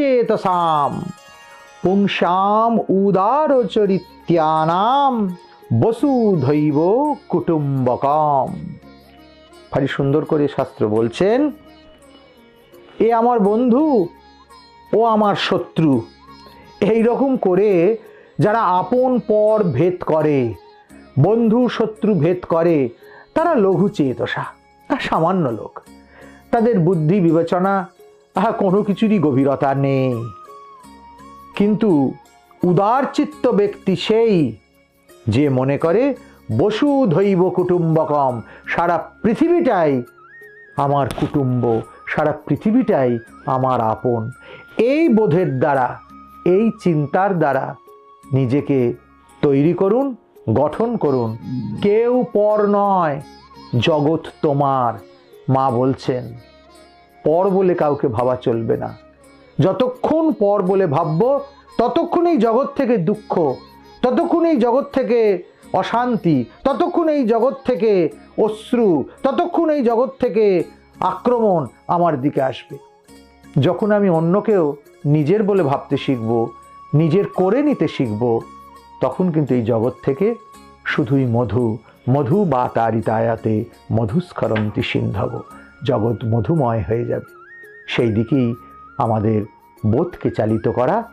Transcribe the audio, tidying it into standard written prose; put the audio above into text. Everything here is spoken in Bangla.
লঘুচেতসাম পুংসাম উদারচরিত্যানাম বসুধৈব কুটুম্বকম। ভারী সুন্দর করে শাস্ত্র বলছেন, এ আমার বন্ধু, ও আমার শত্রু, এই রকম করে যারা আপন পর ভেদ করে, বন্ধু শত্রু ভেদ করে, তারা লঘুচেতসা, সামান্য লোক। তাদের বুদ্ধি বিবেচনা কোনো কিছুরই গভীরতা নেই। কিন্তু উদারচিত্ত ব্যক্তি সেই যে মনে করে বসুধৈব কুটুম্বকম, সারা পৃথিবীটাই আমার কুটুম্ব, সারা পৃথিবীটাই আমার আপন। এই বোধের দ্বারা, এই চিন্তার দ্বারা নিজেকে তৈরি করুন, গঠন করুন। কেউ পর নয়, জগৎ তোমার। মা বলছেন পর বলে কাউকে ভাবা চলবে না। যতক্ষণ পর বলে ভাববো, ততক্ষণ এই জগৎ থেকে দুঃখ, ততক্ষণ এই জগৎ থেকে অশান্তি, ততক্ষণ এই জগৎ থেকে অশ্রু, ততক্ষণ এই জগৎ থেকে আক্রমণ আমার দিকে আসবে। যখন আমি অন্যকেও নিজের বলে ভাবতে শিখব, নিজের করে নিতে শিখব, তখন কিন্তু এই জগৎ থেকে শুধুই মধু, মধু বা তারিতায়াতে মধুস্করন্তি সিন্ধব, জগৎ মধুময় হয়ে যাবে। সেই দিকেই আমাদের বোধকে চালিত করা